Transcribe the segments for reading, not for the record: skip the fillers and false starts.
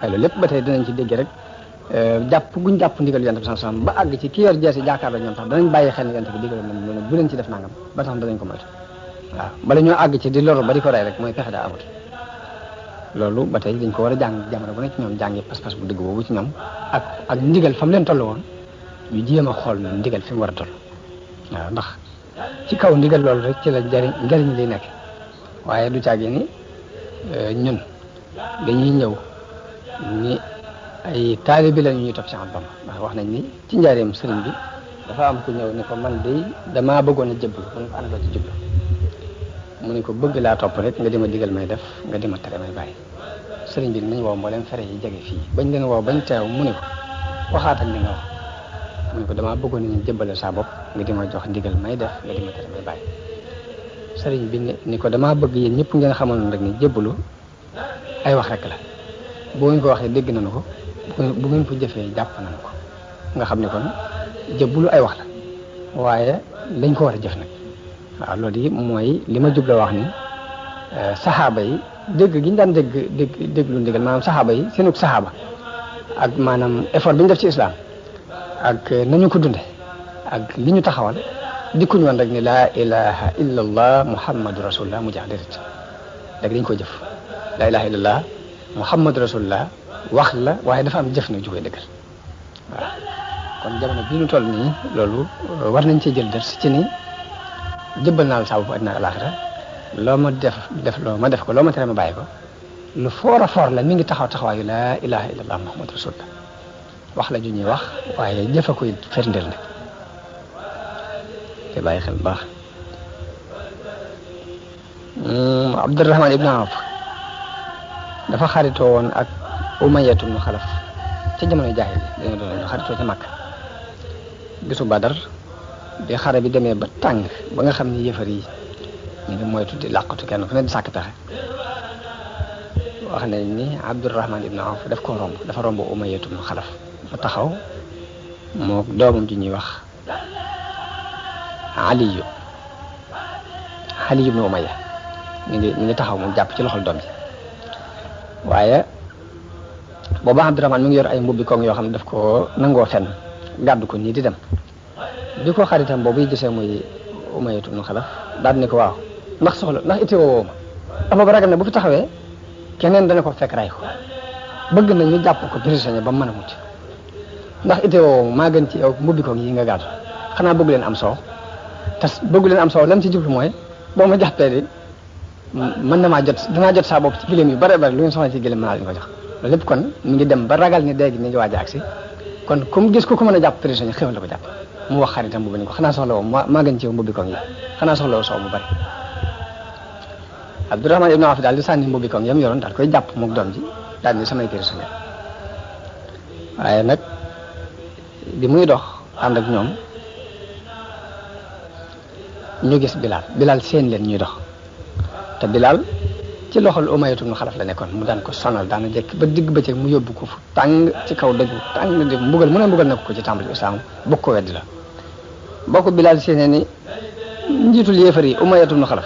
waaye loolu lépp ba tey dinañ ci dégg rek jàpp guñ jàpp ndigal yonent bi sallallahu alayhi wasallam ba àgg ci ki yor jeesi jàkkaarloo ñoom sax danañ bàyyi xel yonent bi digaloon na loolu bu leen ci def nangam ba tax danañ ko moytu waaw bala ñoo àgg ci di loru ba di ko rey rek mooy pexe daa amut loolu ba tey dañ ko war a jàng jamono bu ne ci ñoom jàngi pas-pas bu dëgg boobu ci ñoom ak ndigal fa mu leen toll woon ñu jéem a xool ñoom ndigal fi mu war a toll waaw ndax ci kaw ndigal loolu rek ci la njariñ li nekk waaye du caagi ni ñun dañuy ñëw ni ay taalibi la ñuy topp ci Ahmadu Bamba ndax wax nañ ni ci njaareem sëriñ bi dafa am ku ñëw ni ko man de damaa bëggoon a jëblu mu ne ko àndoo ci jëblu mu ne ko bëgg laa topp rek nga di ma digal may def nga di ma tere may bàyyi sëriñ bi nañ woo mboolem fere yi jege fii bañ leen woo bañ teew mu ne ko waxaatal li nga wax mu ne ko damaa bëggoon nañu jëbbale saa bopp nga di ma jox ndigal may def nga di ma tere may bàyyi sëriñ bi ni ko damaa bëgg yéen ñëpp ngeen xamoon rek ni jëbbalu ay wax rek la boo ngeen ko waxee dégg nañu ko bu ngeen ko jëfee jàpp nañu ko nga xam ne kon jëbbalu ay wax la waaye lañ ko war a jëf nag waaw loolu yi mooy li ma jubla wax ni saxaaba yi dégg gi ñu daan déglu ndigal maanaam saxaaba yi seenug saxaaba ak maanaam effort bi ñu def ci islam ak nañu ko dunde ak li ñu taxawal dikkuñu woon rek ni laa ilaha illa allah muhammadu rasulullah mu jaax déedéet rek dañ ko jëf laa ilaha illa allah muhammadu rasulullah wax la waaye dafa am jëf na jógee dëggal waaw kon jamono bii ñu toll nii loolu war nañ cee jël ders ci ni jëbbal naa la saa bopp àddina ak alaaxira loo ma def loo ma def ko loo ma tere ma bàyyi ko lu foor a foor la mi ngi taxawaayu laa ilaha illa allah muhammadu rasulullah wax la ju ñuy wax waaye jëfa koy firndeel nag te bàyyi xel bu baax Abdurahman ibn Awf dafa xaritoo woon ak Umayyatu ibn Xalaf ca jamono jaahil dañoo doon xaritoo ca Makka bisu Badar bi xare bi demee ba tàng ba nga xam ni yëfar yi ñu ngi moytu di làqatu kenn ku ne di sàkk pexe wax nañ ni Abdurahman ibn Awf daf ko romb dafa romb Umayyatu ibn Xalaf fa taxaw moo doomam ji ñuy wax Aliyu ibn Umayya mi ngi taxaw moom jàpp ci loxol doom ji waaye booba Abdurahman mi ngi yor ay mbubbi koŋ yoo xam ne daf ko nangoo fenn gàddu ko nii di dem bi ko xaritam boobu gisee muy Umayyatu ibn Xalaf daal ni ko waaw ndax itti woo ma dafa ragal ne bu fi taxawee keneen dana ko fekk ray ko bëgg na ñu jàpp ko prisonnier ba mu mën a mucc ndax itti woo maa gën ci yow mbubbi koŋ yi nga gàddu xanaa bëgg leen am soow te bëgg leen am soow lam ci jublu mooy boo ma jàppee di mën na maa danaa jot saa bopp ci gileem yu bare bare lu ngeen soxla ci gileem mën naa leen ko jox loolu lépp kon mi ngi dem ba ragal ni léegi ni ngi waaj a agsi kon comme gis ku ko mën a jàpp prisonnier xéwal la ko jàpp mu wax xaritam bu ni ko xanaa soxla woo maa gën ci yow mbubbi koŋ yi xanaa soxla woo soow mu bari Abdurahman ibn Awf daal di sànni mbubbi koŋ yam yoroon daal koy jàpp mook doom ji daal ni samay prisonnier waaye nag bi muy dox ànd ak ñoom ñu gis Bilal seen leen ñuy dox te Bilal ci loxol Umayyatu ibn Xalaf la nekkoon mu daan ko sonal daana jekk ba digg bëccëg mu yóbbu ko fu tàng ci kaw dëgg tàng di mbugal mu ne mbugal na ko ci tàmbali islam bëgg ko weddi la boo ko Bilal seenee ni njiitul yéefar yi Umayyatu ibn Xalaf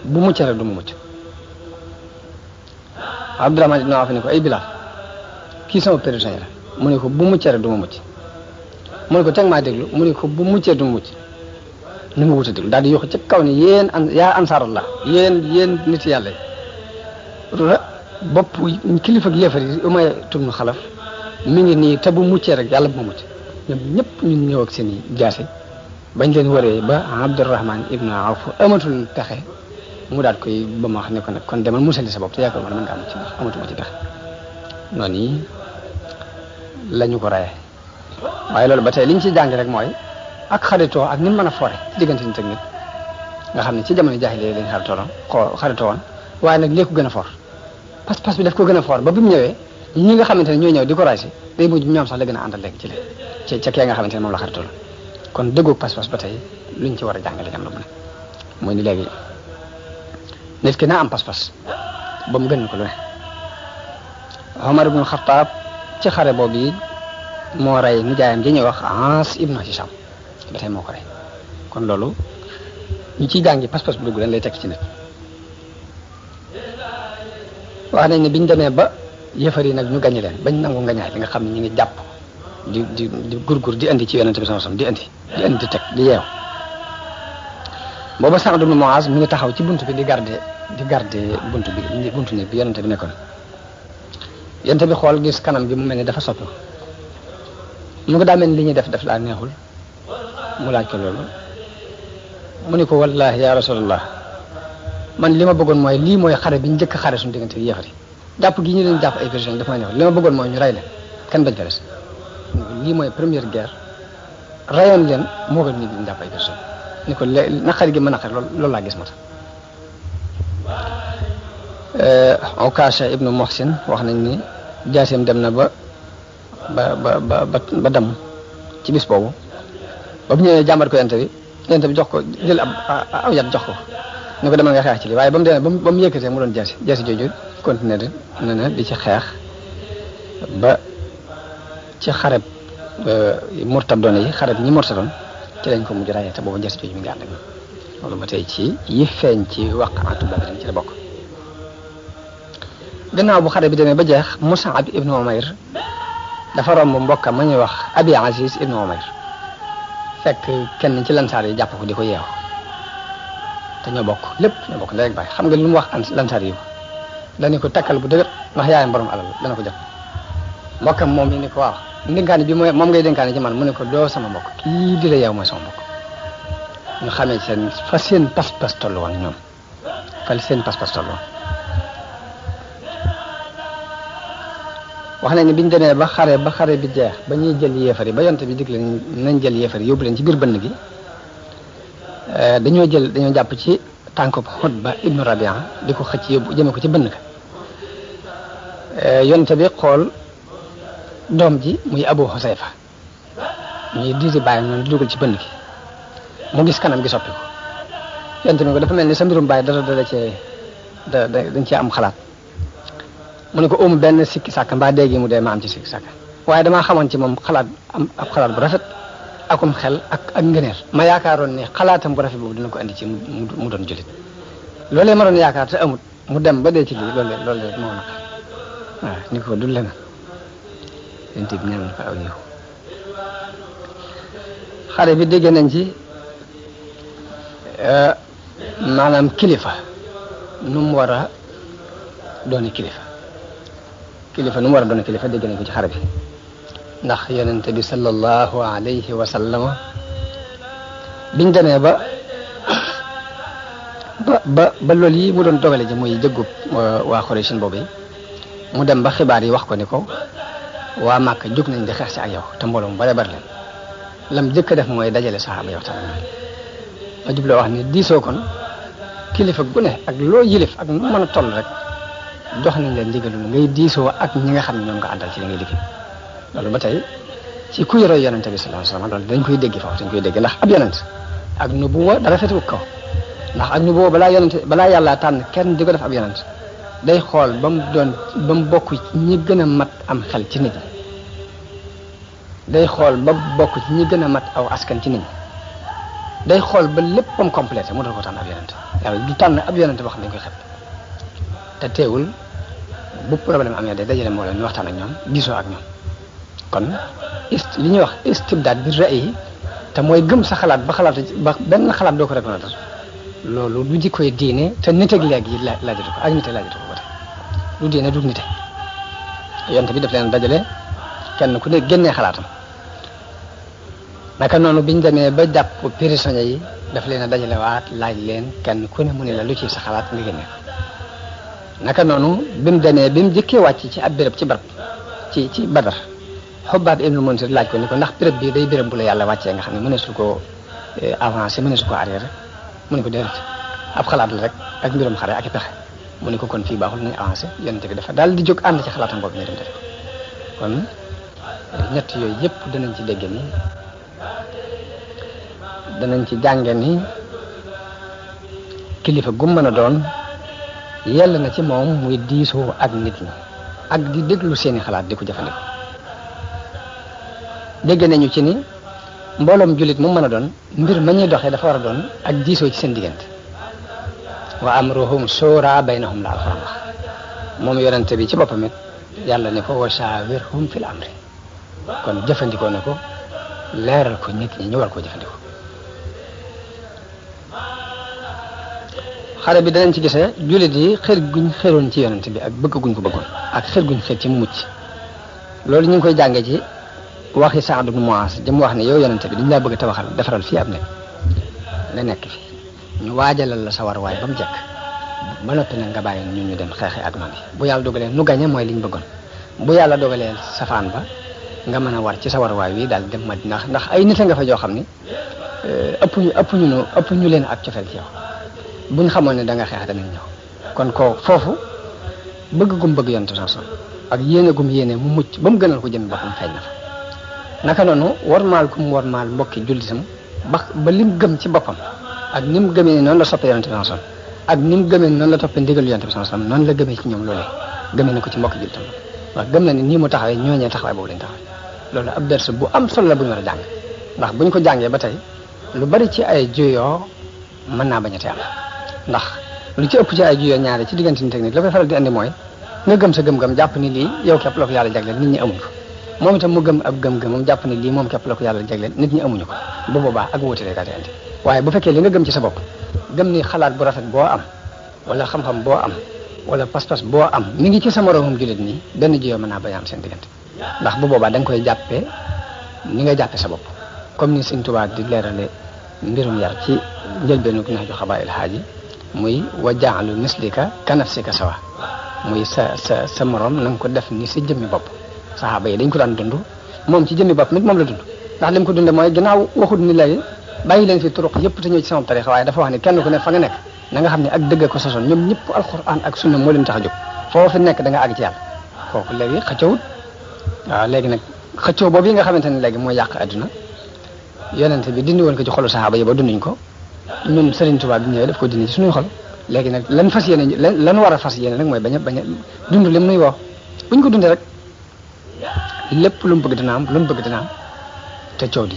bu mucc rek du mu mucc Abdurahman ibn Awf ni ko ay Bilal kii sama prisonnier la mu ne ko bu mucc rek du ma mucc mu ne ko teg maa déglu mu ne ko bu muccee du ma mucc ni mu wut a déglu daal di yokk ci kaw ni yaa ansaarallah yéen nit yàlla yi bopp kilifa ak yéefar yi Umayyatu ibn Xalaf mi ngi nii te bu muccee rek yàlla bu ma mucc ñoom ñëpp ñu ñëw ak seen i jaase bañ leen waree ba Abdurahman ibn Awf amatul pexe mu daal koy ba ma wax ne ko nag kon demal musali sa bopp te yaakaar man mën nga am ci ndax amatuma ci pexe noonu yi la ñu ko rayee waaye loolu ba tey liñ ci jàng rek mooy ak xaritoo ak ni mu mën a foore ci diggante nit ak nit nga xam ne ci jamono jaahiliya lañ xaritoo woon waaye nag léegi ko gën a foor pas-pas bi daf ko gën a foor ba bi mu ñëwee ñi nga xamante ne ñooy ñëw di ko ray si day mujj ñoom sax la gën a àndal léegi ci ca kee nga xamante ne moom la xaritoo la kon dëggoog pas-pas ba tey luñ ci war a jàngale ñam la mu ne mooy ni léegi nit ki naa am pas-pas ba mu gën ko lu ne Omar ibn Khattab ci xare boobu yi moo rey nijaayam ji ñuy wax Aas ibn Hisham ba tey moo ko rey kon loolu ñu ciy jàngi pas-pas bu dugg leen lay tekk ci nit wax nañ ne biñ demee ba yëfar yi nag ñu gañe leen bañ nangu ngañaay li nga xam ne ñu ngi jàpp di gurgur di indi ci yonente bi sallallahu alayhi wasallam di indi di teg di yeew booba Sa'd ibn Mu'az mi ngi taxaw ci buntu bi di garder buntu néeg bi yonente bi nekkoon yonente bi xool gis kanam gi mu mel ni dafa soppi mu ngi daa mel ni li ñuy def laa neexul mu laaj ko loolu mu ni ko wallahi ya rasulullah man li ma bëggoon mooy lii mooy xare bi njëkk xare suñu diggante bi yéefar yi jàpp gi ñu leen jàpp ay prisonniers dafa may neexul li ma bëggoon mooy ñu rey leen kenn bañ fa des lii mooy première guerre rayoon leen moo gën ñu leen jàpp ay prisonniers ni ko naqari gi ma naqari loolu laa gis moo tax Ukasha ibnu Muhsin wax nañ ni jaaseem dem na ba damm ci bis boobu ba bu ñëwee jàmbat ko yonent bi jox ko jël aw yat jox ko ni ko demal nga xeex ci lii waaye ba mu demee ba mu yëkkatee mu doon jaasi jooju continué na di ci xeex ba ci xareb murtad doon yi xareb ñi murtadoon ci lañ ko mujj rayee te boobu jaasi jooju mi ngi ànd ak loolu ba tey ci yi feeñ ci waqaatu Badr ci la bokk. gannaaw bu xare bi demee ba jeex Mus'ab ibnu Umayr dafa romb mbokkam ma ñuy wax Abi Aziz ibnu Umayr fekk kenn ci lansaar yi jàpp ko di ko yeew te ñoo bokk lépp ñoo bokk ndey ak baay xam nga lu mu wax lansaar yi dañu ko takkal bu dëgër ndax yaayam borom alal dana ko jot mbokkam moom mi ni ko waaw ndénkaane bi moom ngay dénkaane ci man mu ne ko doo sama mbokk kii di la yeew mooy sama mbokk ñu xamee fa seen pas-pas tollu woon ñoom fa seen pas-pas tollu woon wax nañ ne biñ demee ba xare bi jeex ba ñuy jël yéefar yi ba yonte bi digle nañ jël yéefar yi yóbbu leen ci biir bënn gi dañoo jàpp ci tànkub Utba ibnu Rabi'a di ko xëcc yóbbu jëme ko ci bënn ga yonte bi xool doom ji muy Abu Husayfa ñuy diisi bàyyi noonu di dugal ci bënn gi mu gis kanam gi soppi ko yonte bi ko dafa mel ni sa mbirum bàyyi dañ cee am xalaat mu ne ko benn sikki sàkk mbaa dégg mu dee ma am ci sikki sàkk waaye damaa xamoon ci moom xalaat ab xalaat bu rafet akum xel ak ngëneel ma yaakaaroon ni xalaatam bu rafet boobu dina ko andi ci mu doon jullit loolee ma doon yaakaar te amut mu dem ba dee ci lii loolu moo naqar waaw ni ko dul leneen yéen bi ñaanal ko aw yiw xale bi dégg nañ ci maanaam kilifa nu mu war a dooni kilifa nu mu war a doon kilifa dégg nañ ko ci xare bi ndax yonent bi sallallahu alayhi wa sallam biñ demee ba loolu yi mu doon dogale ji muy jëggub waa Quraysh boobu mu dem ba xibaar yi wax ko ni ko waa Màkka jóg nañ di xeex ci ak yow te mbooloo mu bare leen lam jëkk a def mooy dajale saxaaba yi waxtaan ma jubloo wax ni diisoo kon kilifa gu ne ak loo yilif ak nu mën a toll rek jox nañ leen ndigalul ngay diisoo ak ñi nga xam ne ñoom nga àndal ci li ngay liggéey loolu ba tey ci kuy roy yonente bi sallallahu alayhi wasallam loolu dañ koy dégg foofu dañ koy dégg ndax ab yonent ak nubuwa dara fetu kaw ndax ak nubuwa balaa yàlla tànn kenn di ko def ab yonent day xool ba mu bokk ñi gën a mat am xel ci nit ñi day xool ba bokk ci ñi gën a mat aw askan ci nit ñi day xool ba léppam complété mu doon ko tànn ab yonent yàlla du tànn ab yonent boo xam ne dañ koy xeeb te teewul bu problème amee day dajale moo leen ñu waxtaan ak ñoom diisoo ak ñoom kon li ñuy wax istibdaad bi ra'yi te mooy gëm sa xalaat ba benn xalaat doo ko reconnaître loolu du jikkoy diine te nit ak léegi laajatu ko ak nit ak laajatu ko ba tey du diine du nite yonent bi daf leen dajale kenn ku ne génnee xalaatam naka noonu biñ demee ba jàpp prisonniers yi daf leen a dajale waat laaj leen kenn ku ne mu ne la lu ci sa xalaat nga génne naka noonu bi mu jëkkee wàcc ci ab béréb ci barab ci Badar Xubbaab ibnu Munzir laaj ko ni ko ndax béréb bi day béréb bu la yàlla wàccee nga xam ne mëneesu ko avancé mëneesu ko arrière mu ne ko déedéet ab xalaat la rek ak mbirum xare ak i pexe mu ne ko kon fii baaxul nañu avancé yonent bi dafa daal di jóg ànd ci xalaatam boobu ñu dem def kon ñett yooyu yëpp danañ ci dégg ni danañ ci jànge ni kilifa gu mën a doon yell na ci moom muy diisoo ak nit ñi ak di déglu seeni xalaat di ko jëfandikoo dégg nañu ci ni mbooloom jullit mu mën a doon mbir ma ñuy doxee dafa war a doon ak diisoo ci seen diggante wa amruhum shura baynahum la alxuraan wax moom yonente bi ci boppam it yàlla ne ko wa shaawirhum fil amri kon jëfandikoo na ko leeral ko nit ñi ñu war koo jëfandikoo. xare bi danañ ci gisee jullit yi xër guñ xëroon ci yonent bi ak bëgg guñ ko bëggoon ak xër guñ xër ci mu mucc loolu ñu ngi koy jàngee ci waxi Saad ibn Muaaz jëm wax ne yow yonent bi dañ laa bëgg a tabaxal defaral fii ab nekk nga nekk fi ñu waajalal la sa war waay ba mu jekk ba noppi nag nga bàyyi ñu dem xeexi ak noonu bu yàlla dogalee nu gañe mooy liñ bëggoon bu yàlla dogalee safaan ba nga mën a war ci sa war waay wi daal dem Madina ndax ay nit a nga fa joo xam ni ëpp ñu leen ak cofeel ci yow buñ xamoon ne da nga xeex danañ ñëw kon ko foofu bëgg gum bëgg yonent sanson ak yéene gum yéene mu mucc ba mu gënal ko jëmmi boppam feeñ na fa naka noonu warmaal gum warmaal mbokki jullitam ba lim gëm ci boppam ak ni mu gëmee noonu la soppee yonent sanson ak ni mu gëmee noonu la toppee ndigal yonent sanson noonu la gëmee ci ñoom loolee gëmee na ko ci mbokki jullitam wax gëm na ni nii mu taxawee ñooñee taxawaay boobu lañ taxawee loolu ab ders bu am solo la bu ñu war a jàng ndax buñ ko jàngee ba tey lu bari ci ay juyoo mën naa bañ a te am ndax lu ci ëpp ci ay juyoo ñaare ci diggante nit ak nit la koy faral di andi mooy nga gëm sa gëm-gëm jàpp ni lii yow képp la ko yàlla jagleel nit ñi amuñu ko moom itam mu gëm ab gëm-gëmam jàpp ni lii moom képp la ko yàlla jagleel nit ñi amuñu ko bu boobaa ak wuute lay andi waaye bu fekkee li nga gëm ci sa bopp gëm ni xalaat bu rafet boo am wala xam-xam boo am wala pas-pas boo am mi ngi ci sa moroomam jullit nii benn juyoo mën naa bañ a am seen diggante ndax bu boobaa da nga koy jàppee ni nga jàppee sa bopp comme ni Sëñ Tuubaa di leerale mbirum yar ci njëlbeenu Nahju Xabaa'il Haaji muy wa ja'alu mislika ka nafsika sawa muy sa morom na nga ko def ni sa jëmmi bopp saxaaba yi dañ ko daan dund moom ci jëmmi bopp nit moom la dund ndax li mu ko dundee mooy ginnaaw waxut ni léegi bàyyi leen fi turuq yëpp te ñëw ci sama tarixa waaye dafa wax ni kenn ku ne fa nga nekk na nga xam ne ak dëgg ko sosoon ñoom ñëpp alquran ak sunna moo leen tax a jóg foofu nekk da nga àgg ci yàlla kooku léegi xëccowut waaw léegi nag xëccoo boobu yi nga xamante ne léegi mooy yàq adduna yonente bi dindi woon ko ci xolu saxaaba yi ba dunduñ ko ñun Serigne Touba bi ñëwee daf ko dindi ci suñuy xol léegi nag lan fas yéene lan war a fas yéene rek mooy bañ a dund lim nuy woo buñ ko dundee rek lépp lu mu bëgg dina am lu mu bëgg dina am te coow di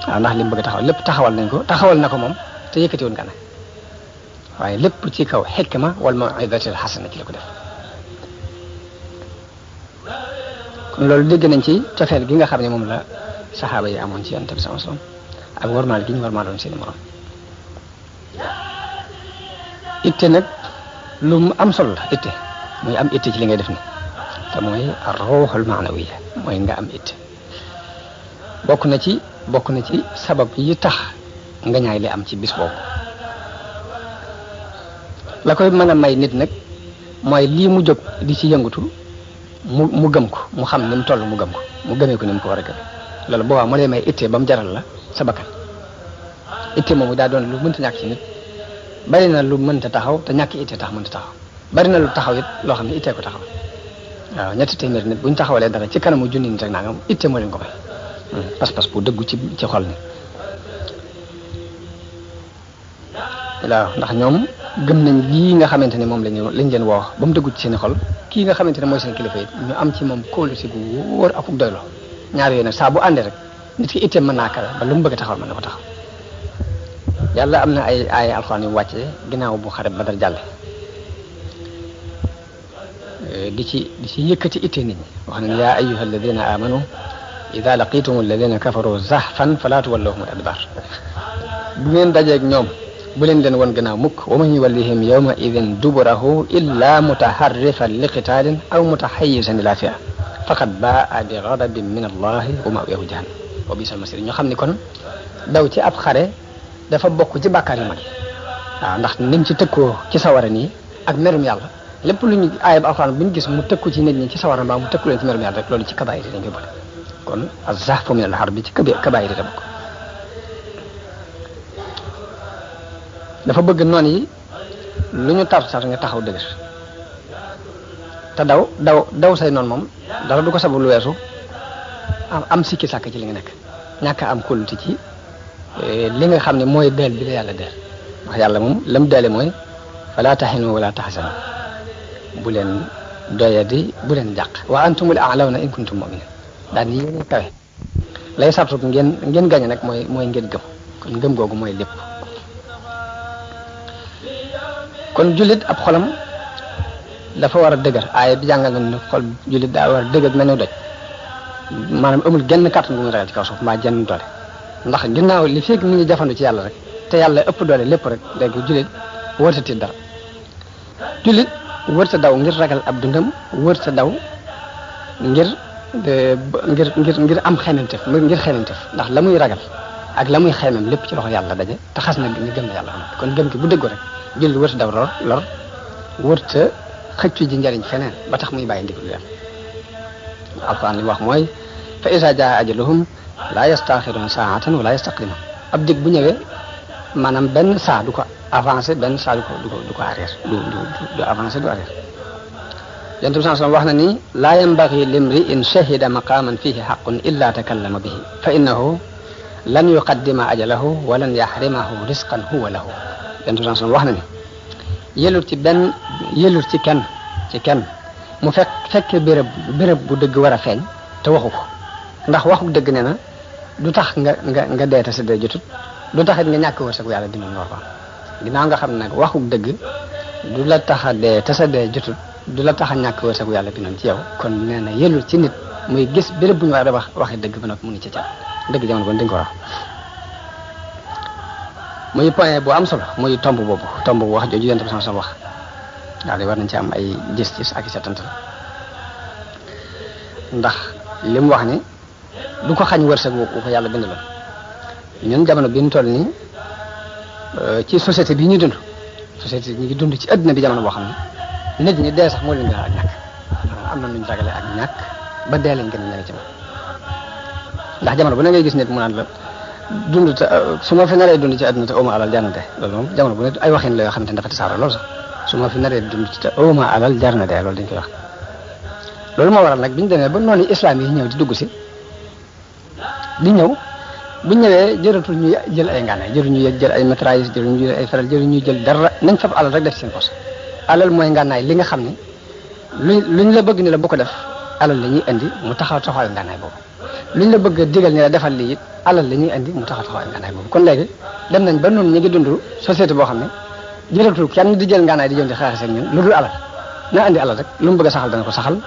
waaw ndax li mu bëgg taxawal lépp taxawal nañ ko taxawal na ko moom te yëkkati woon gànnaay waaye lépp ci kaw xikma wal maw'izatil hasana ci la ko def kon loolu dégg nañ ci cofeel gi nga xam ne moom la saxaaba yi amoon ci yonent bi sallallahu alayhi wasallam ak warmaal gi ñu warmaaloon seeni morom itte nag lu mu am solo la itte muy am itte ci li ngay def ni te mooy ruuxul maanawiya mooy nga am itte bokk na ci sabab yi tax nga ñaay li am ci bis boobu la koy mën a may nit nag mooy lii mu jóg di ci yëngatu mu gëm ko mu xam ni mu toll mu gëm ko mu gëmee ko ni mu ko war a gëmee loolu boobaa moo lay may itte ba mu jaral la sa bakkan itte moomu daa doon lu mënta ñàkk ci nit bari na lu mënta taxaw te ñàkk itte tax mënta taxaw bari na lu taxaw it loo xam ne itte ko taxaw waaw ñetti téeméer nit buñ taxawalee dara ci kanamu junni nit rek naa nga itte moo leen ko may pas-pas bu dëggu ci xol ni waaw ndax ñoom gëm nañ lii nga xamante ne moom lañ leen woo ba mu dëggu ci seen xol kii nga xamante ne mooy seen kilifa it ñu am ci moom kóolute gu wóor ak doylo ñaar yooyu nag saa bu àndee rek nit ki itteem mën naa kawe ba lu mu bëgg a taxawal mën na ko taxaw yàlla am na ay alxuraan yu wàccee ginnaaw bu xare Badar jàlle di ci yëkkati itte nit ñi wax na yaa ayyuha alladina amanu ida laqitum alladina kafaru zahfan fala tuwallahum al adbar bu ngeen dajeeg ñoom bu leen won gannaaw mukk wa man yuwallihim yawma idin duburahu illa mutaharrifan li qitaalin aw mutahayyizan ila fi'a faqad baa bi ghadabin min allahi wa ma'wahu jahannam wa bi'sal masir ñu xam ni kon daw ci ab xare dafa bokk ci bàkkaar yu mag waaw ndax nim ci tëkkoo ci sawara nii ak merum yàlla lépp lu ñu aayab alxuraan bu ñu gis mu tëkku ci nit ñi ci sawara mbaa mu tëkku leen ci merum yàlla rek loolu ci kabaayir dañ koy boole kon az-zahfu min al-harbi ci kabaayir la bokk dafa bëgg noon yi lu ñu tar nga taxaw dëgër te daw say noonu moom dara du ko sabu lu weesu am sikki sàkk ci li nga nekk ñàkk am kóolute ci li nga xam ne mooy deel bi la yàlla deel wax yàlla moom lam deele mooy fala tahinu wala tahzanu bu leen doyadi bu leen jàq wa antumul a'lawna in kuntum mu'minin daan yéen kawe lay sartu ngeen gañe nag mooy ngeen gëm kon ngëm googu mooy lépp kon jullit ab xolam dafa war a dëgër aaya bi jàngal na ne xol jullit daa war a dëgër mel ni doj maanaam amul genn kàttan bu muy ragal ci kaw suuf mbaa jenn doole ndax ginnaaw li fekk mi ngi jafandu ci yàlla rek te yàlla ëpp doole lépp rek léegi jullit wërta tiit dara jullit wërta daw ngir ragal ab dundam wërta daw ngir am xememtef ndax la muy ragal ak la muy xemem lépp ci loxo yàlla daje te xas na ni gëm na yàlla kon gëm ki bu dëggu rek jullit wërta daw lor wërta xëccu ji njariñ feneen ba tax muy bàyyi ndigalu yàlla alquran li wax mooy fa iza jaa ajaluhum la yastaxiruna saatan wala yastaqdimun ab dig bu ñëwee maanaam benn saa du ko avancé benn saa du ko arrière du avancé du arrière yonent bi sallallahu alayhi wasallam wax na ni laa yanbaghi limri in shahida maqaman fihi haqqun illa takallama bihi fa innahu lan yuqaddima ajalahu wa lan yahrimahu rizqan huwa lahu yonent bi sallallahu alayhi wasallam wax na ni yelul ci kenn mu fekkee béréb bu dëgg war a feeñ te waxu ko ndax waxu dëgg nee na du tax nga dee te sa dee jotut du tax it nga ñàkk wërsëgu yàlla dina war ba ginnaaw nga xam ne nag waxu dëgg du la tax a dee te sa dee jotut du la tax a ñàkk wërsëgu yàlla bi noonu ci yow kon nee na yelul ci nit muy gis béréb bu ñu war a waxee dëgg ba noppi mu ngi ci dëgg jamono bon dañ ko wax muy point bu am solo muy tomb boobu wax jooju yonent bi sama wax daal di war nañ ci am ay gis-gis ak i setantal ndax li mu wax ni du ko xañ wërsëg wu ko yàlla bind la ñun jamono bi ñu toll nii ci société bi ñuy dund société ñu ngi dund ci adduna bi jamono boo xam ne nit ñi dee sax moo leen gën ak ñàkk am na lu ñu ragale ak ñàkk ba dee leen gën a ñëwee ci moom ndax jamono bu ne ngay gis nit mu naan la dund te su ma fi naree dund ci adduna te oma alal jar na dee loolu moom jamono bu ne ay waxin la yoo xam ne dafa tasaaroo loolu sax su ma fi naree dund ci te oma alal jar na dee loolu dañ koy wax loolu moo waral nag bi ñu demee ba noonu islam yi ñëw di dugg si di ñëw bu ñëwee jëratul ñu jël ay ngànnaay jëru ñu jël ay mitrailleuse jëru ñu jël ay feral jëru ñu jël dara nañ fab alal rek def seen poche alal mooy ngànnaay li nga xam ne luñ la bëgg ni la bu ko def alal la ñuy indi mu taxawal ngànnaay boobu luñ la bëgg digal ni la defal lii it alal la ñuy indi mu taxawal ngànnaay boobu kon léegi dem nañ ba noonu ñu ngi dund société boo xam ne jëratul kenn di jël ngànnaay di jël di xeex ak ñun lu dul alal na indi alal rek lu mu bëgg a saxal dana ko saxal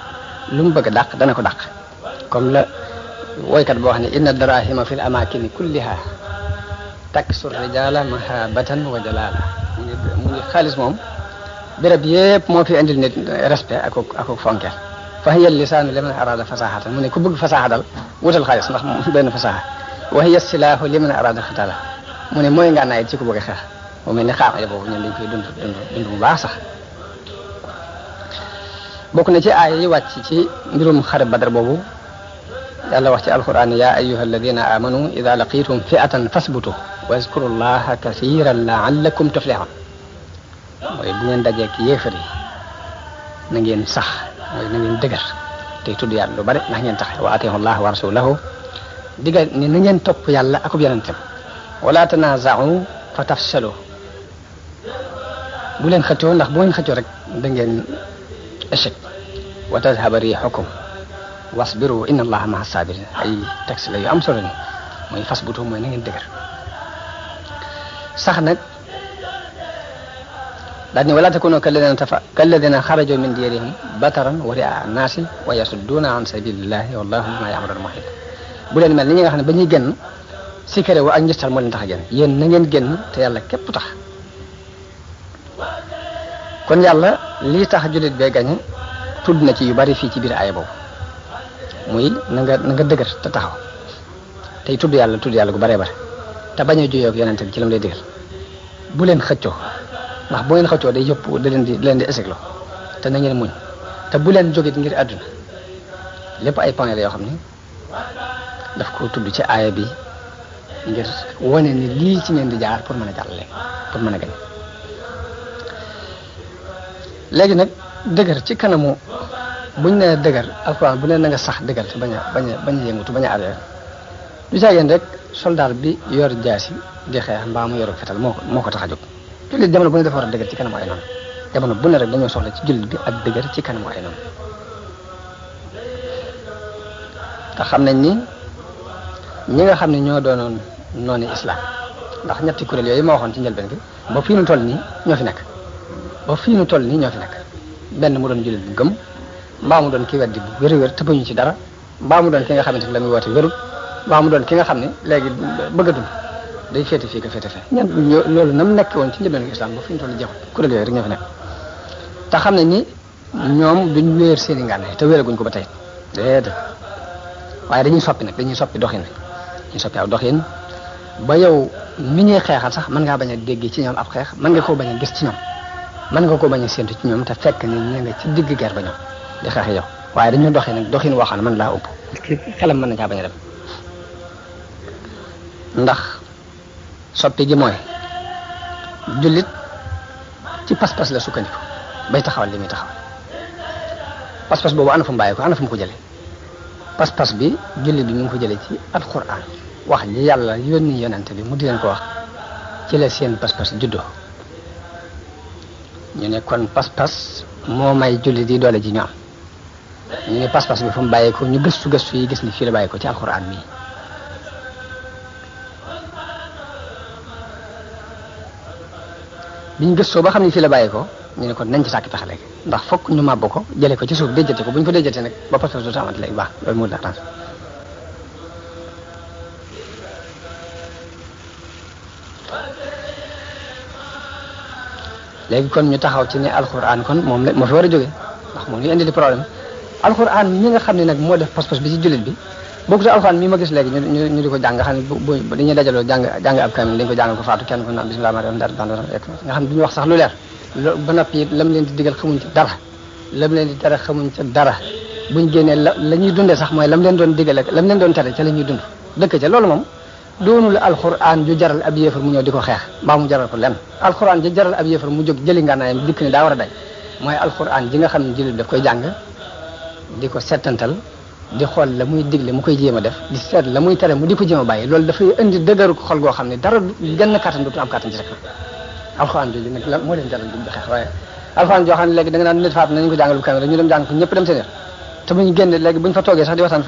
lu mu bëgg a dàq dana ko dàq comme la woykat boo xam ne inna darahima fi l amakini kulliha taksur rijala mahabatan wa jalala mu ngi xaalis moom béréb yëpp moo fi indil nit respect ak fonkeel fa hiya lisaanu liman arada fasahatan mu ne ku bëgg fasaha dal wutal xaalis ndax benn fasaha wa hiya silaahu liman arada xitala mu ne mooy ngànnaay ci ku bëgg a xeex mu mel ni xaamale boobu ñun dañ koy dund bu baax sax bokk na ci aaya yi wàcc ci mbirum xare badar boobu yàlla wax ci alquran ya ayyuha alladina amanu ida laqitum fi'atan fasbutu wazkuru llaha kathiran la'allakum tuflihun mooy bu ngeen dajeek yéefar yi na ngeen sax mooy na ngeen dëgër tey tudd yàlla lu bari ndax ngeen taxe wa atiihu llaha wa rasulahu digal ni na ngeen topp yàlla akub yonentam wala tanaza'u fa tafshalu bu leen xëccoo ndax bu ngeen xëccoo rek da ngeen échec wa tadhhaba rihukum wasbiru inna allaha ma'a sabirin ay texte la yu am solo ni mooy fasbutu mooy na ngeen dëgër sax nag daal ni wala takunu kalladina xaraju min diyarihim bataran wa ri'a an-nasi wa yasudduna an sabilillahi wallahu bima ya'maluna muhit bu leen mel ni ñi nga xam ne ba ñuy génn sikare wa ak njëstal moo leen tax a génn yéen na ngeen génn te yàlla képp tax kon yàlla lii tax jullit bee gañe tudd na ci yu bari fii ci biir aaya boobu muy na nga dëgër te taxaw tey tudd yàlla gu baree bare te bañ a juyoo ak yonente bi ci lam lay digal bu leen xëccoo ndax bu ngeen xëccoo day yëpp da leen di échec te na ngeen muñ te bu leen jógit ngir àdduna lépp ay point la yoo xam ne daf ko tudd ci aaya bi ngir wane ni lii ci ngeen di jaar pour mën a jàllale pour mën a gañ léegi nag dëgër ci kanamu buñ ne dëgër alquran bu ne na nga sax dëgër te bañ a yëngutu bañ a arrière du caageen rek soldat bi yor jaasi di xeex mbaa mu yor fetal moo ko tax a jóg jullit jamono bu ne dafa war a dëgër ci kanamu ay noonu jamono bu ne rek dañoo soxla ci jullit bi ak dëgër ci kanamu ay noonu te xam nañ ni ñi nga xam ne ñoo doonoon noonu islam ndax ñetti kuréel yooyu ma waxoon ci njëlbeen bi ba fii nu toll nii ñoo fi nekk benn mu doon jullit bu gëm mbaa mu doon ki weddi bu wér-wér tëppañu ci dara mbaa mu doon ki nga xamante ne la muy woote wérul mbaa mu doon ki nga xam ne léegi bëggatul day féete fii ko féete fee loolu nam nekk woon ci njëlbéenu islam ba fi ñu toll jeexul kuréel yooyu rek ñoo fi nekk te xam ne ni ñoom duñ wéer seen i ngànnaay te wéeraguñ ko ba tey déedéet waaye dañuy soppi nag dañuy soppi doxin dañuy soppi aw doxin ba yow mi ñuy xeexal sax mën ngaa bañ a dégg ci ñoom ab xeex mën nga koo bañ a gis ci ñoom mën nga koo bañ a séentu ci ñoom te fekk ni ñu nga ci digg guerre ba ñoom di xeex yow waaye dañu doxee nag doxin woo xam ne mën laa ëpp ki xelam mën na caa bañ a dem ndax soppi gi mooy jullit ci pas-pas la sukkandiku bay taxawal li muy taxawal pas-pas boobu ana fu mu bàyyi ko ana fu mu ko jëlee pas-pas bi jullit bi mu ngi ko jëlee ci alquran wax ji yàlla yónni yonante bi mu di leen ko wax ci la seen pas-pas juddoo ñu ne kon pas-pas moo may jullit yi doole ji ñu am ñu ne pas-pas bi fu mu bàyyi ko ñu gëstu yi gis ni fii la bàyyi ko ci alquran mii biñ gëstoo ba xam ne fii la bàyyi ko ñu ne kon nañ ci sàkki pexe léegi ndax fokk ñu màbb ko jëlee ko ci suuf déjjate ko bu ñu ko déjjatee nag ba pas-pas du amati léegi baax loolu moo tax léegi kon ñu taxaw ci ne alxuraan kon moom la moo fi war a jógee ndax moom ñu indi di problème alxuraan ñi nga xam ne nag moo def pas-pas bi ci jullit bi bokku te alxuraan mii ma gis léegi ñu di ko jàng nga xam ne bu dañuy dajaloo jàng ab kamil dañ ko jàngal ko faatu kenn ko naan bismillah ma nga xam ne du ñu wax sax lu leer ba noppi lam leen di digal xamuñ ci dara lam leen di tere xamuñ ci dara buñ génnee la ñuy dundee sax mooy lam leen doon digal ak lam leen doon tere ca la ñuy dund dëkk ca loolu moom doonul alxuraan ju jaral ab yéefar mu ñëw di ko xeex mbaa mu jaral ko lenn alxuraan ji jaral ab yéefar mu jóg jëli ngànnaayam dikk ni daa war a day mooy alxuraan ji nga xam ne jullit daf koy jàng di ko settantal di xool la muy digle mu koy jéem a def di seet la muy tere mu di ko jéem a bàyyi loolu dafay indi dëgëru xol goo xam ne dara genn kàttan dootu am kàttan ci rek alxuraan jooju nag la moo leen jaral di xeex waaye alxuraan joo xam ne léegi da nga naan nit faatu nañu ko jàngal bu kamera ñu dem jàng ko ñëpp dem seen yoon te bu ñu génne léegi bu ñu fa toogee sax di waxtaan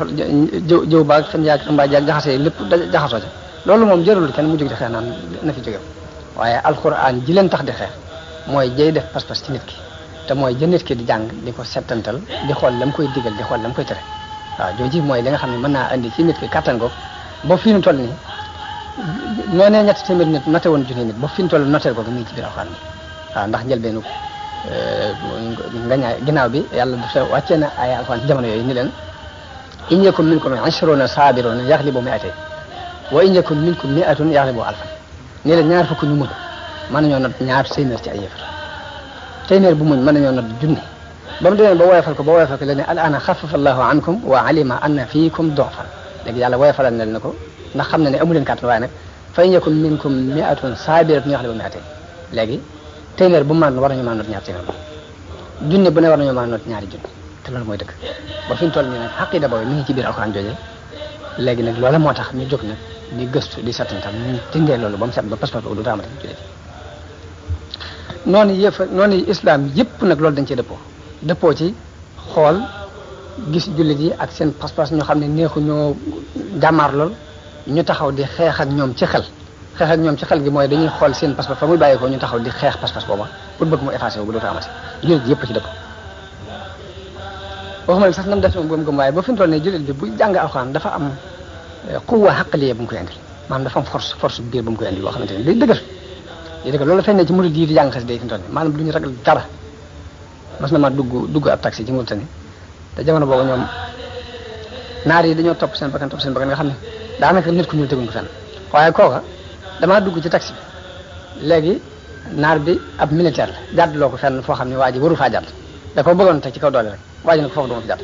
jëw baag fen yaag mbaa jaag jaxasee lépp jaxasoo ca loolu moom jërul kenn mu jóg di xeex naan na fi jóge waaye alxuraan ji leen tax di xeex mooy jay def pas-pas ci nit ki te mooy ja nit ki di jàng di ko settantal di xool la mu koy digal di xool la mu koy tere waaw jooji mooy li nga xam ne mën naa andi ci nit ki kattan ko ba fi ñu toll nii noo nee ñetti téeméer nit noté woon junni nit ba fi ñu toll noteel ko mi ngi ci biir alxuraan bi waaw ndax njëlbeenu nga ñaay ginnaaw bi yàlla dafa wàccee na ay alxuraan ci jamono yooyu ni leen in yakum minkum 20 saabiruna yaghlibu mi'atayn wa in yakum minkum 100 yaghlibu alfan ni leen ñaar fukk ñu muñ mën nañoo not ñaar téeméer ci ay yëfar téeméer bu muñ mën nañoo not junni ba mu demee ba woyofal ko la ne al ana xafafa allahu ankum wa alima anna fiikum du'fan léegi yàlla woyofalal na ko ndax xam na ne amu leen kàttan waaye nag fa in yakum minkum 100 saabiratun yaghlibu mi'atayn léegi téeméer bu man war nañu maa not ñaar téeméer junni bu ne war nañu maa not ñaari junni te loolu mooy dëgg ba fi ñu toll nii nag xaqida boobu mi ngi ci biir alxuraan jooje léegi nag loola moo tax ñu jóg nag di gëstu di settantal ñu tindee loolu ba mu set ba pas-pas boobu du amati jullit noonu islam yëpp nag loolu dañ cee dëppoo ci xool gis jullit yi ak seen pas-pas ñoo xam ne neexu ñoo jàmmaar lool ñu taxaw di xeex ak ñoom ci xel xeex ak ñoom ci xel gi mooy dañuy xool seen pas-pas fa muy bàyyi ko ñu taxaw di xeex pas-pas booba pour bëgg mu effacé wu bu dootu amati jullit yëpp ci dëpp waxuma sax nam def moom gëm-gëm waaye ba fi mu toll nii jullit bi bu jàng alxuraan dafa am quwwa xaqliya bu mu koy indil maanaam dafa am force biir bu mu koy indil boo xamante ne day dëgër loolu feeñ na ci murid yi di jàng xas day fi mu toll nii maanaam du ñu ragal dara mas na ma dugg ab taxi ci Mauritanie te jamono boobu ñoom naar yi dañoo topp seen bakkan nga xam ne daanaka nit ku ñuul teguñ ko fenn waaye kooka damaa dugg ci taxi bi léegi naar bi ab militaire la jàddloo ko fenn foo xam ne waa ji waru faa jàdd da ko bëggoon teg ci kaw doole rek waa ji ne ko foofu duma fi jàdd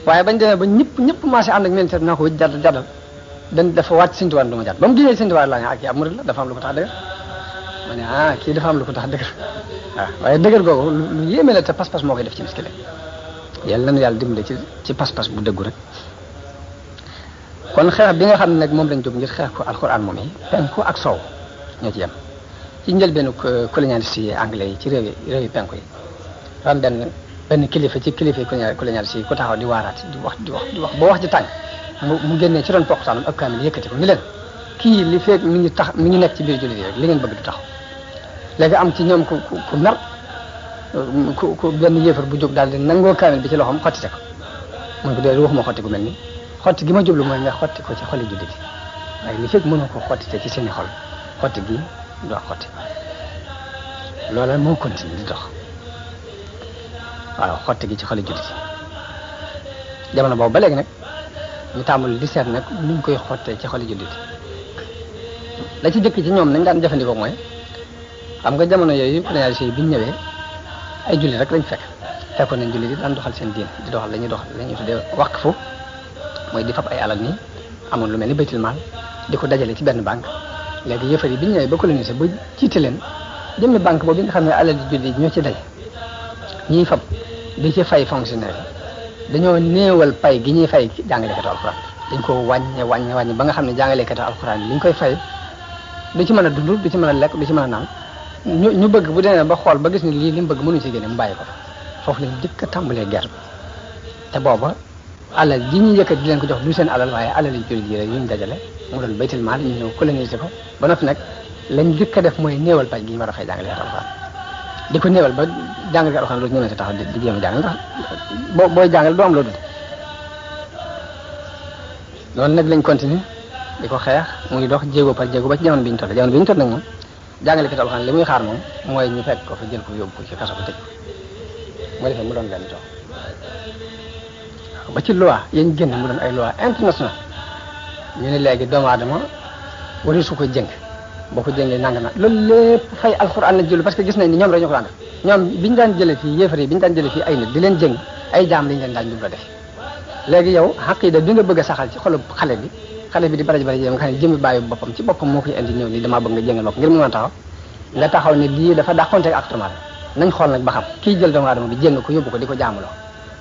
waaye bañ demee ba ñëpp marché ànd ak militaire bi naa ko wëj jàddal dafa wàcc Sëñ Tuubaa duma jàdd ba mu génnee Sëñ Tuubaa laa ne ak kii ab murid la dafa am lu ko tax dëgër ma ne kii dafa am lu ko tax dëgër waaw waaye dëgër googu lu yéeme la te pas-pas moo koy def ci miskile yàlla nañu yàlla dimbale ci pas-pas bu dëggu rek kon xeex bi nga xam ne nag moom lañ jóg ngir xeex ko alxuraan moom yi penku ak soow ñoo ci yem ci njëlbeenu colonialiste yi anglais yi ci réew yi penku yi am benn kilifa ci kilifa colonialiste yi ku taxaw di waaraat di wax ba wax ji tàng mu génnee ci doon poqtaanam ak kaamil yëkkati ko ni leen kii li feeg mi ngi nekk ci biir jullit yi rek li ngeen bëgg du taxaw léegi am ci ñoom ku mer ku benn yéefar bu jóg daal di nangoo kaamil bi ci loxoom xottite ko mun ko dee waxuma xotti ku mel ni xotti gi ma jublu mooy nga xotti ko ci xoli jullit yi waaye li fekk mënoo ko xottite ci seeni xol xotti gi doo xotti loola moo continue di dox waaw xotti gi ci xoli jullit yi jamono boobu ba léegi nag ñu tàmbul di seet nag nuñ koy xottee ci xoli jullit yi la ci jëkk ci ñoom nañ daan jëfandikoo mooy xam nga jamono yooyu colonialiste yi bi ñu ñëwee ay jullit rek lañ fekkoon nañ jullit yi daan doxal seen diin di doxal la ñuy tuddee waqfu mooy di fab ay alal nii amoon lu mel ni baytul maal di ko dajale ci benn banque léegi yëfar yi bi ñu ñëwee ba colonisé ba jiite leen jëmmi banque boobu nga xam ne alal di jullit ñoo ci daje ñiy fab di ci fay fonctionnaire yi dañoo néewal pay gi ñuy fay jàngalekatu alxuraan dañ ko wàññe ba nga xam ne jàngalekatu alxuraan li ñu koy fay du ci mën a dund du ci mën a lekk du ci mën a naan ñu bëgg bu demee ba xool ba gis ni lii li mu bëgg mënuñu ci génne mu bàyyi ko foofu lañ jëkk a tàmbalee guerre bi te booba alal ji ñu yëkkat di leen ko jox du seen alal waaye alal yi jullit yi rek yu ñu dajale mu doon baytul maal ñu ñëw coloniser ko ba noppi nag lañ jëkk a def mooy néewal pay gi ñu war a fay jàngalekatu alxuraan di ko néewal ba jàngalekatu alxuraan dootu ñëwee taxaw di jéem a jàng ndax booy jàngal doo am loo dund loolu nag lañ continuer di ko xeex muy dox jéego par jéego ba ci jamono bi ñu toll nag moom jàngalekatu alxuraan li muy xaar moom mooy ñu fekk ko fa jël ko yóbbu ko ci kaso ko tëj ko mu defee mu doon benn toog ba ci loi yañ génn mu doon ay loi international ñu ne léegi doomu aadama wari su ko jëng boo ko jëngee nanga na loolu lépp fay alxuraan la jëlu parce que gis nañ ni ñoom rek ñoo ko daan def ñoom biñu daan jële fii yéefar yi biñu daan jële fii ay nit di leen jëng ay jaam lañ leen daan jubla def léegi yow xaqida bi nga bëgg a saxal ci xolu xale bi di baraj nga xam ne jëmmi bàyyi boppam ci boppam moo koy indi ñëw ni damaa bëgg nga jëngal ma ko ngir mu mën a taxaw ne lii dafa dàqonteeg ak doomu aadama nañ xool nag ba xam kii jël doomu aadama bi jéng ko yóbbu ko di ko jaamuloo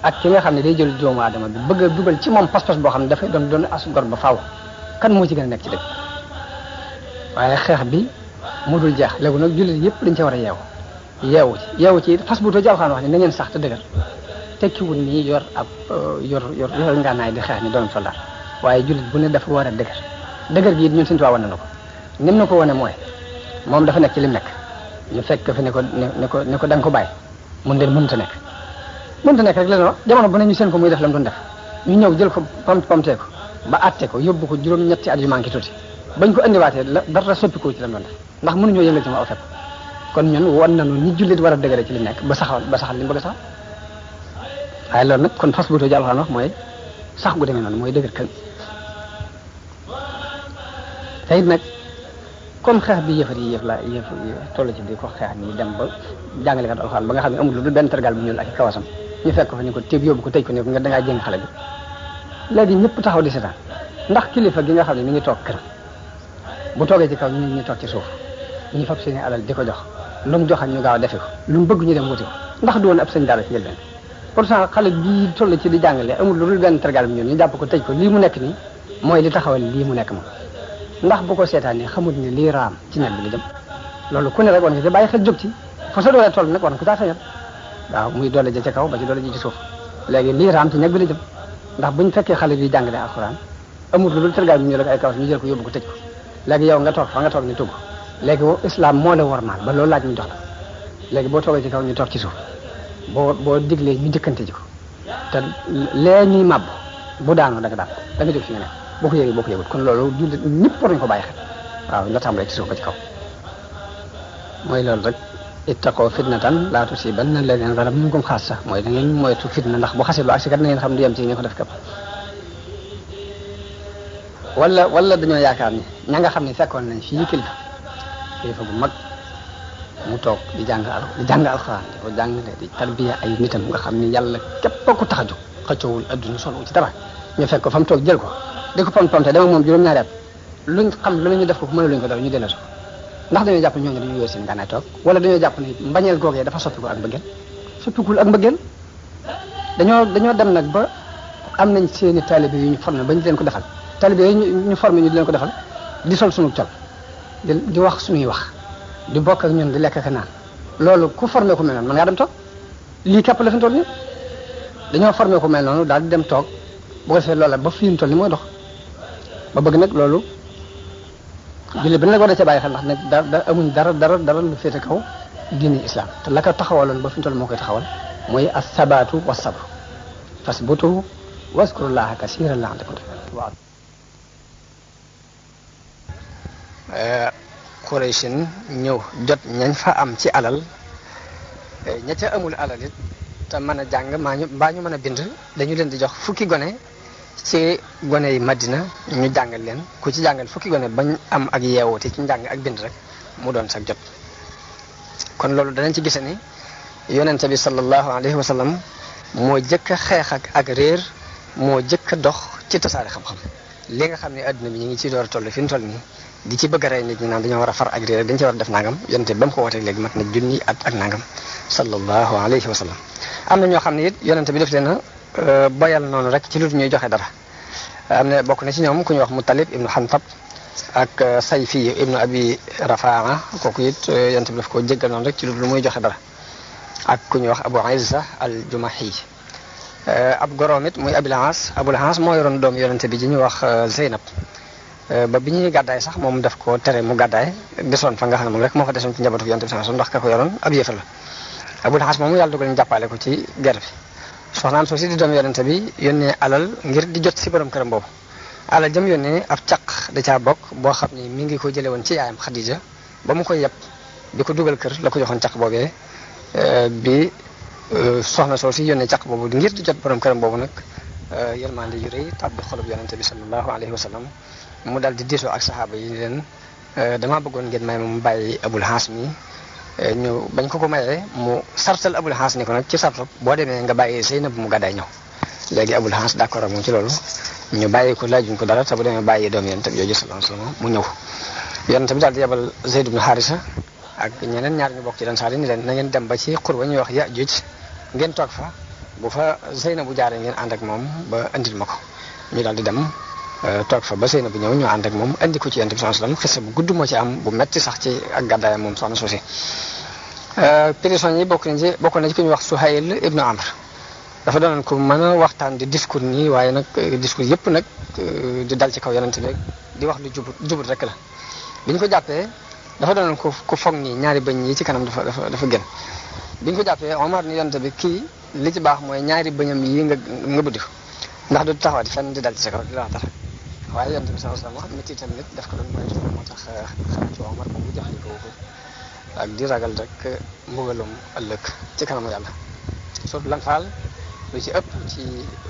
ak ki nga xam ne day jël doomu aadama bi bëgg a dugal ci moom pas-pas boo xam ne dafay doon as gor ba faaw kan moo ci gën a nekk ci dëgg waaye xeex bi mu dul jeex léegi nag jullit yëpp dañ ci war a yeewu ci fas bu too ci alxuraan wax ne na ngeen sax te dëgër tekkiwul nii yor ngànnaay di xeex ni doon soldat waaye jullit bu ne dafa war a dëgër gi it ñun suñu tubaab wane na ko nim na ko wane mooy moom dafa nekk ci lim nekk ñu fekk fi ne ko da nga ko bàyyi mun leen mënta nekk rek la wax jamono bu ne ñu seen ko muy def la mu doon def ñu ñëw jël ko pamtee ko ba atte ko yóbbu ko juróom-ñetti at yu manqué tuuti bañ ko andiwaatee dara soppi ko ci la mu doon def ndax mënuñoo yëngal ci ma aw fepp kon ñun wan nañu ni jullit war a dëgëre ci li nekk ba saxal li mu bëgg a saxal waaye loolu nag kon fas bu too ji alxuraan wax mooy sax gu demee noonu mooy dëgër kën te it nag comme xeex bi yëf toll ci di ko xeex nii dem ba jàngalekat alxuraan ba nga xam ne amul lu dul benn tergal bu ñuul ak kawasam ñu fekk ko fa ñu ko téeb yóbbu ko tëj ko ne nga dangaa jéng xale bi léegi ñëpp taxaw di seetaan ndax kilifa gi nga xam ne mi ngi toog kër bu toogee ci kaw ñu toog ci suuf ñu fab seeni alal di ko jox lu mu joxañ ñu gaaw a defe ko lu mu bëgg ñu dem wuti ko ndax du woon ab sëñ daara ci njëlbeen pourtant xale bii toll ci di jàngale amul lu dul benn tergal bu ñuul ñu jàpp ko tëj ko lii mu nekk nii mooy li taxawal lii mu nekk moom ndax bu ko seetaanee xamut ni lii raam ci net bi la jëm loolu ku ne rek war nga ci bàyyi xel jóg ci fa sa doole toll nag war nga ko caa feeñal waaw muy doole ja ca kaw ba ci doole ji ci suuf léegi lii raam ci net bi la jëm ndax buñ fekkee xale bi jàngale alxuraan amul lu dul tergal bi ñu ak ay kawas ñu jël ko yóbbu ko tëj ko léegi yow nga toog fa nga toog ni tugg léegi islam moo la warmaal ba loolu laaj ñu jox la léegi boo toogee ci kaw ñu toog ci suuf boo diglee ñu njëkkante ji ko te lee ñuy màbb bu daanoo da nga jóg fi nga nekk boo ko yëgut kon loolu jullit ñëpp war nañu ko bàyyi xel waaw la tàmbalee ci suuf ba ci kaw mooy loolu rek ittaqoo fitnatan laa tusiibanna allaziina zalamu minkum xaassa mooy da ngeen moytu fitna ndax bu xasee lu agsi kat na ngeen xam du yem ci ñu ko def képp wala dañoo yaakaar ni ña nga xam ne fekkoon nañ fii kilifa gu mag mu toog di jàng alxuraan di ko jàngale di tarbiya ay nitam nga xam ni yàlla képp ko tax a jóg xëccoowul adduna solo ci dara ñu fekk ko fa mu toog jël ko di ko pom-pomte dama moom juróom-ñaari at luñ xam lu ñu def ko mëna luñ ko dara ñu delloo ndax dañoo jàpp ñooñu dañu yor seen gànnaay toog wala dañoo jàpp ni mbañeel googee dafa soppikul ak mbëggeel dañoo dem nag ba am nañ seeni taalibe yu ñu formé ba ñu leen ko defal taalibe yooyu ñu formé ñu di leen ko defal di sol suñu col di wax suñuy wax di bokk ak ñun di lekk ak naan loolu ku formé ku mel noonu man ngaa dem toog lii képp la fi mu toll nii dañoo formé ku mel noonu daal di dem toog bu ko defee loola ba fii mu toll nii mooy dox ba bëgg nag loolu jullit bi nag war a ca bàyyi xel ndax nag amuñ dara lu féete kaw diini islam te la ko taxawaloon ba fi mu toll moo koy taxawal mooy as-sabaatu wa sabr fasbutu waskurullaha kasiran la'allakum tuflihun. Qurayshin ñëw jot ñañ fa am ci alal ña ca amul alal it te mën a jàng mbaa ñu mën a bind dañu leen di jox fukki gone ci gone yi Madina ñu jàngal leen ku ci jàngal fukki gone bañ am ak yeewute ci njàng ak bind rek mu doon sax jot. kon loolu danañ ci gise ni yonente bi sallallahu alayhi wa sallam moo jëkk a xeex ak réer moo jëkk a dox ci tasaare xam-xam li nga xam ne adduna bi ñu ngi ci door a toll fi mu toll nii di ci bëgg a rey nit ñi naan dañoo war a far ak réer dañ ci war a def nangam yonente bi ba mu ko wootee léegi mat na junni at ak nangam sallallahu alayhi wa sallam. am na ñoo xam ne it yonente bi def leen a boyal noonu rek ci lu ñuy joxe dara am na bokk na ci ñoom ku ñuy wax Mutalib ibnu Hantab ak Sayfi ibnu Abi Rafaa kooku it yonente bi daf ko jéggal noonu rek ci lu muy joxe dara ak ku ñuy wax Abu Izza al-Jumahi ab goroom it muy Abul Aas moo yoroon doom yonente bi ji ñuy wax Zeynab ba bi ñuy gàddaay sax moom daf ko tere mu gàddaay desoon fa nga xam ne moom rek moo fa desoon ci njabootu yonente bi sallallahu alayhi wasallam ndax ka ko yoroon ab yéefar la Abul Aas moomu yàlla dogal ñu jàppale ko ci guerre bi soxnaam soo si di doom yonente bi yónnee alal ngir di jot si borom këram boobu alal jëm yónnee ab caq da caa bokk boo xam ni mi ngi ko jële woon ci yaayam Xadija ba mu koy yeb di ko dugal kër la ko joxoon caq boobee bi soxna soo si yónnee caq boobu ngir di jot borom këram boobu nag yërmande yu rëy tàbbi xolub yonente bi sallallahu alayhi wa sallam mu daal di diisoo ak saxaaba yi leen damaa bëggoon ngeen may ma mu bàyyi Abul Aas mi ñu bañ ko mayee mu sartal Abul Aas ni ko nag ci sartal boo demee nga bàyyi Zeynab mu gàddaay ñëw léegi Abul Aas d'accord ak moom ci loolu ñu bàyyi ko laajuñ ko dara te bu demee bàyyi doom yonente bi jooju sallallahu alayhi wa sallam mu ñëw yonente bi daal di yebal Zayd ibn Harisa ak ñeneen ñaar ñu bokk ci Ansaar yi ni leen na ngeen dem ba ci xur ba ñuy wax Yaajuuj ngeen toog fa bu fa Zeynab bu jaaree ngeen ànd ak moom ba andil ma ko ñu daal di dem toog fa ba Zeynab bu ñëw ñu ànd ak moom andi ko ci yonente bi sallallahu alayhi wa sallam xisa bu gudd moo ci am bu metti sax ci ak gàddaayam moom soxna soosi prisonniers yi bokk na ci ku ñuy wax Suhayl ibnu Amr dafa doonoon ko mën a waxtaan di discours nii waaye nag discours yëpp nag di dal ci kaw yonente bi di wax lu jubut rek la bi ñu ko jàppee dafa doonoon ku foog nii ñaari bëñ yi ci kanam dafa gën bi ñu ko jàppee Omar ni yonente bi kii li ci baax mooy ñaari bëñam yi nga buddi ko ndax du taxawati fenn di dal ci sa kaw di la wax dara waaye yonente bi sallallahu alayhi wasallam métti tamit daf ko doon moytu moo tax xaritu Omar moom bu jëfandikoo ko ak di ragal rek mbugalum ëllëg ci kanamu yàlla surtout lan faal lu ci ëpp ci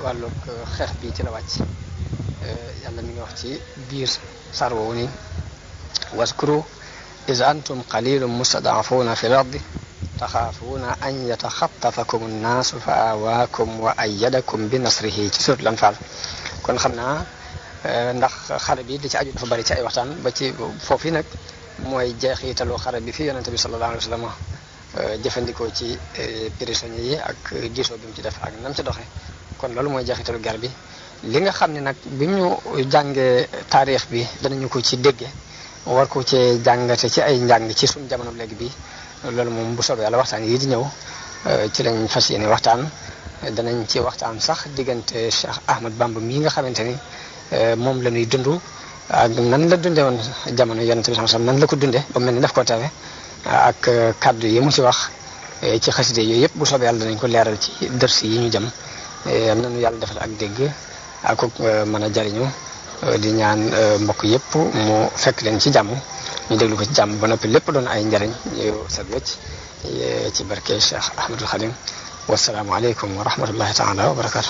wàllug xeex bi ci la wàcc yàlla mi ngi wax ci biir sar woowu ni waskuru iz antum qalilun mustad'afuna fi l-ardi taxaafuuna an yataxattafakum an-naasu fa aawaakum wa ayyadakum bi nasrihi ci surtout lan faal kon xam naa ndax xare bi di ci aju dafa bari ci ay waxtaan ba ci foofu nag mooy jeexitalu xare bi fi yonente bi sallallahu alayhi wa sallam jëfandikoo ci prisonniers yi ak diisoo bi mu ci def ak nam ci doxee kon loolu mooy jeexitalu guerre bi li nga xam ne nag bi ñu jàngee taarix bi danañu ko ci dégge war ko ci jàngate ci ay njàng ci suñu jamono léegi bi loolu moom bu soobee yàlla waxtaan yi di ñëw ci lañ fas yéene waxtaan danañ ci waxtaan sax diggante Cheikh Ahmad Bamba mii nga xamante ni moom la ñuy dund ak nan la dundee woon jamono yonente bi sallallahu alayhi wasallam nan la ko dundee ba mel ni daf koo teewe ak kaddu yi mu ci wax ci xaside yooyu yëpp bu soobee yàlla danañ ko leeral ci dërs yi ñu jëm am nañu yàlla defal ak dégg ak mën a jariñu di ñaan mbokk yëpp mu fekk leen ci jàmm ñu déglu ko ci jàmm ba noppi lépp doon ay njariñ yu set wecc ci barke Cheikh Ahmadul Khadim wasalaamu aleykum wa rahmatullahi taala wa barakatu